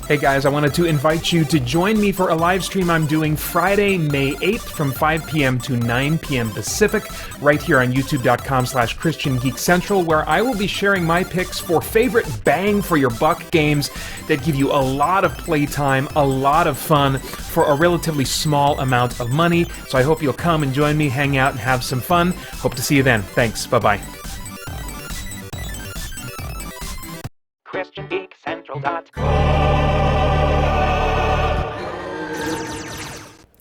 Hey guys, I wanted to invite you to join me for a live stream I'm doing Friday, May 8th from 5 p.m. to 9 p.m. Pacific, right here on youtube.com/christiangeekcentral, where I will be sharing my picks for favorite bang-for-your-buck games that give you a lot of playtime, a lot of fun, for a relatively small amount of money. So I hope you'll come and join me, hang out, and have some fun. Hope to see you then. Thanks. Bye-bye. christiangeekcentral.com.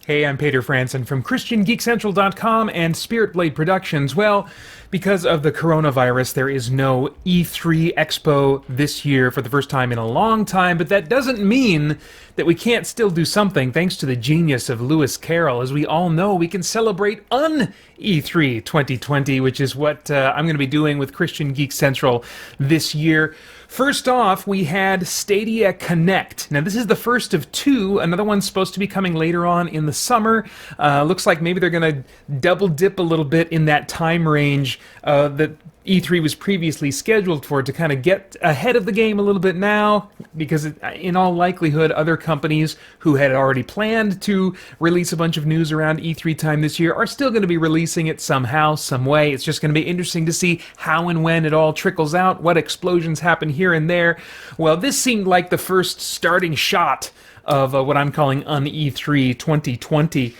Hey, I'm Peter Franson from christiangeekcentral.com and Spirit Blade Productions. Well, because of the coronavirus, there is no E3 Expo this year for the first time in a long time, but that doesn't mean that we can't still do something thanks to the genius of Lewis Carroll. As we all know, we can celebrate Un-E3 2020, which is what I'm going to be doing with Christian Geek Central this year. First off, we had Stadia Connect. Now, this is the first of two. Another one's supposed to be coming later on in the summer. Looks like maybe they're going to double dip a little bit in that time range that E3 was previously scheduled for, to kind of get ahead of the game a little bit now, because in all likelihood, other companies who had already planned to release a bunch of news around E3 time this year are still going to be releasing it somehow, some way. It's just going to be interesting to see how and when it all trickles out, what explosions happen here and there. Well, this seemed like the first starting shot of what I'm calling Un-E3 2020.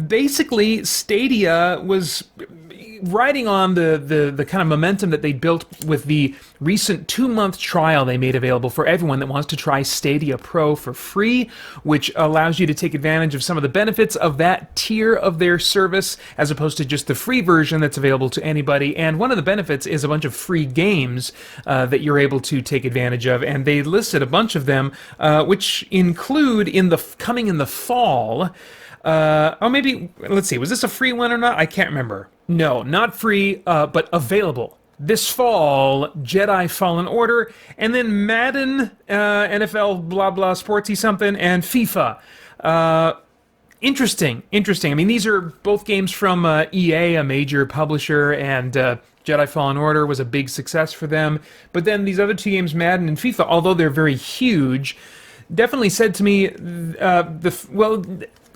Basically, Stadia was riding on the kind of momentum that they built with the recent 2-month trial they made available for everyone that wants to try Stadia Pro for free, which allows you to take advantage of some of the benefits of that tier of their service, as opposed to just the free version that's available to anybody. And one of the benefits is a bunch of free games that you're able to take advantage of, and they listed a bunch of them, which include coming in the fall. Maybe, let's see, was this a free one or not? I can't remember. No, not free, but available. This fall, Jedi Fallen Order, and then Madden, NFL, blah, blah, sportsy something, and FIFA. Interesting. I mean, these are both games from EA, a major publisher, and Jedi Fallen Order was a big success for them. But then these other two games, Madden and FIFA, although they're very huge, definitely said to me,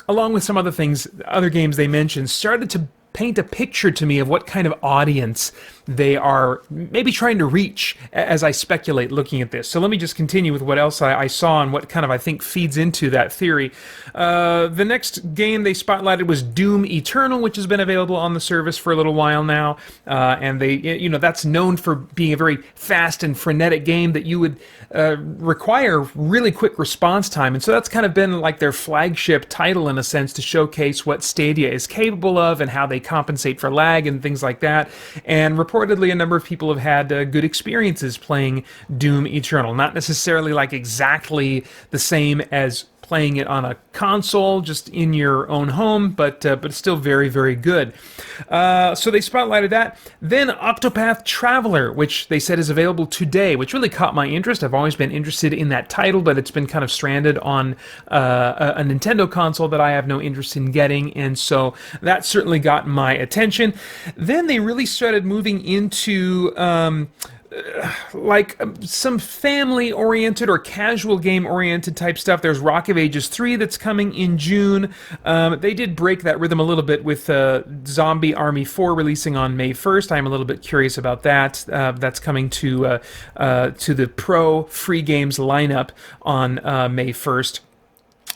along with some other things, other games they mentioned, started to paint a picture to me of what kind of audience they are maybe trying to reach, as I speculate looking at this. So let me just continue with what else I saw and what kind of, I think, feeds into that theory. The next game they spotlighted was Doom Eternal, which has been available on the service for a little while now. And that's known for being a very fast and frenetic game that you would require really quick response time. And so that's kind of been like their flagship title, in a sense, to showcase what Stadia is capable of and how they compensate for lag and things like that. And reportedly, a number of people have had good experiences playing Doom Eternal. Not necessarily like exactly the same as playing it on a console, just in your own home, but still very, very good. So they spotlighted that. Then Octopath Traveler, which they said is available today, which really caught my interest. I've always been interested in that title, but it's been kind of stranded on a Nintendo console that I have no interest in getting, and so that certainly got my attention. Then they really started moving into some family-oriented or casual game-oriented type stuff. There's Rock of Ages 3 that's coming in June. They did break that rhythm a little bit with Zombie Army 4 releasing on May 1st. I'm a little bit curious about that. That's coming to the Pro free games lineup on May 1st.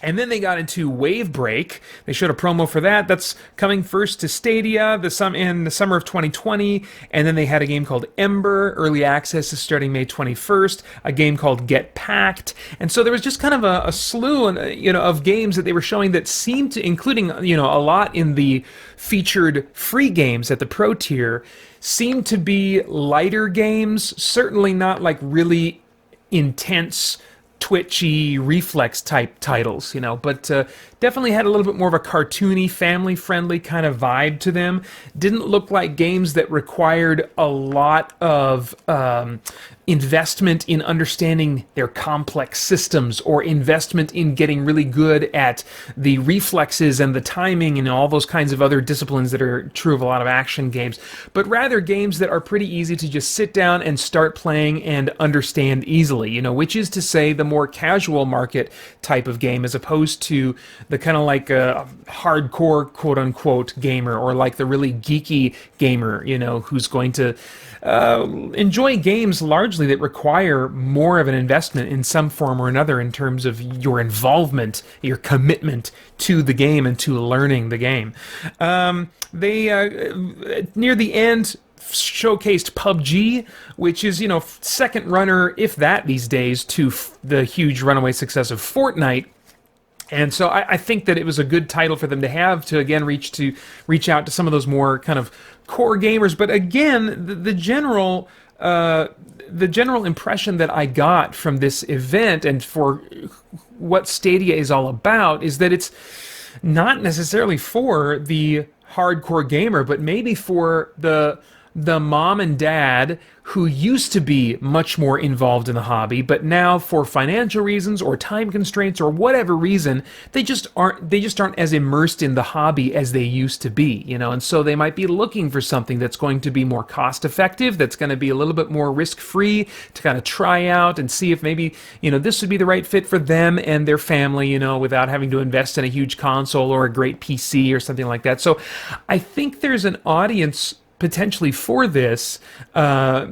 And then they got into Wave Break. They showed a promo for that. That's coming first to Stadia in the summer of 2020. And then they had a game called Ember. Early access is starting May 21st. A game called Get Packed. And so there was just kind of a slew of games that they were showing that seemed to, including a lot in the featured free games at the Pro tier, seemed to be lighter games. Certainly not like really intense, twitchy reflex type titles, but definitely had a little bit more of a cartoony, family-friendly kind of vibe to them. Didn't look like games that required a lot of investment in understanding their complex systems, or investment in getting really good at the reflexes and the timing and all those kinds of other disciplines that are true of a lot of action games, but rather games that are pretty easy to just sit down and start playing and understand easily, which is to say the more casual market type of game, as opposed to the kind of like a hardcore quote-unquote gamer, or like the really geeky gamer, who's going to enjoy games largely that require more of an investment in some form or another in terms of your involvement, your commitment to the game and to learning the game. They near the end showcased PUBG, which is, second runner, if that, these days, to the huge runaway success of Fortnite. And so I think that it was a good title for them to have, to again reach out to some of those more kind of core gamers. But again, the general impression that I got from this event, and for what Stadia is all about, is that it's not necessarily for the hardcore gamer, but maybe for the mom and dad who used to be much more involved in the hobby, but now for financial reasons or time constraints or whatever reason, they just aren't as immersed in the hobby as they used to be, and so they might be looking for something that's going to be more cost effective, that's going to be a little bit more risk free, to kind of try out and see if maybe, this would be the right fit for them and their family, without having to invest in a huge console or a great PC or something like that. So I think there's an audience potentially for this, but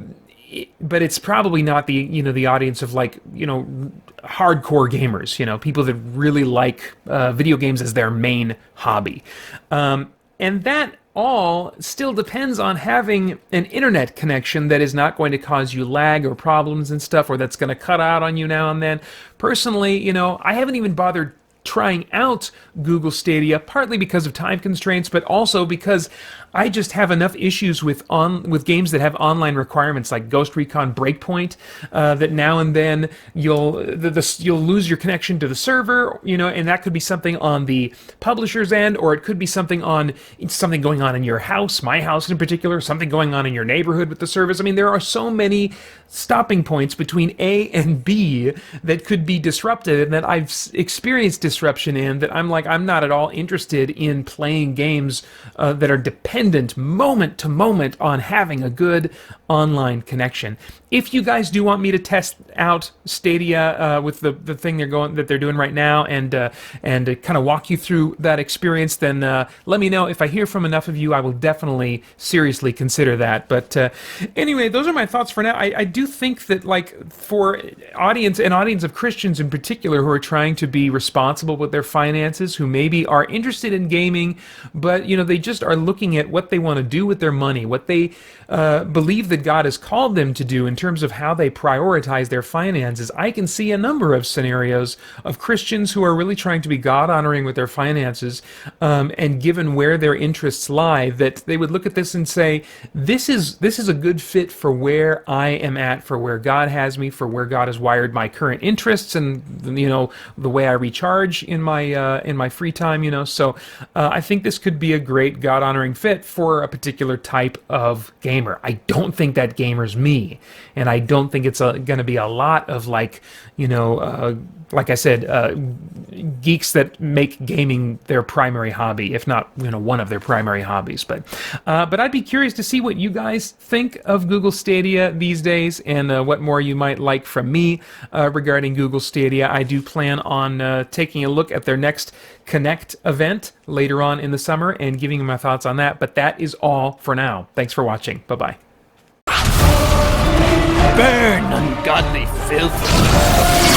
it's probably not the audience of hardcore gamers, people that really like video games as their main hobby, and that all still depends on having an internet connection that is not going to cause you lag or problems and stuff, or that's going to cut out on you now and then. Personally, I haven't even bothered trying out Google Stadia, partly because of time constraints, but also because I just have enough issues with games that have online requirements, like Ghost Recon Breakpoint, that now and then you'll lose your connection to the server, and that could be something on the publisher's end, or it could be something going on in your house, my house in particular, something going on in your neighborhood with the service. I mean, there are so many stopping points between A and B that could be disrupted, and that I've experienced disruption in, that I'm not at all interested in playing games that are dependent moment to moment on having a good online connection. If you guys do want me to test out Stadia with the thing they're doing right now, and kind of walk you through that experience, then let me know. If I hear from enough of you, I will definitely seriously consider that. But anyway, those are my thoughts for now. I do think that, for an audience of Christians in particular, who are trying to be responsible with their finances, who maybe are interested in gaming, but they just are looking at what they want to do with their money, what they believe that God has called them to do in terms of how they prioritize their finances. I can see a number of scenarios of Christians who are really trying to be God-honoring with their finances, and given where their interests lie, that they would look at this and say, this is a good fit for where I am at, for where God has me, for where God has wired my current interests, and the way I recharge in my free time. So I think this could be a great God-honoring fit for a particular type of gamer. I don't think that gamer's me, and I don't think it's going to be a lot of like I said, geeks that make gaming their primary hobby, if not one of their primary hobbies. But I'd be curious to see what you guys think of Google Stadia these days, and what more you might like from me regarding Google Stadia. I do plan on taking a look at their next Connect event later on in the summer and giving my thoughts on that. But that is all for now. Thanks for watching. Bye-bye. Burn, ungodly filth!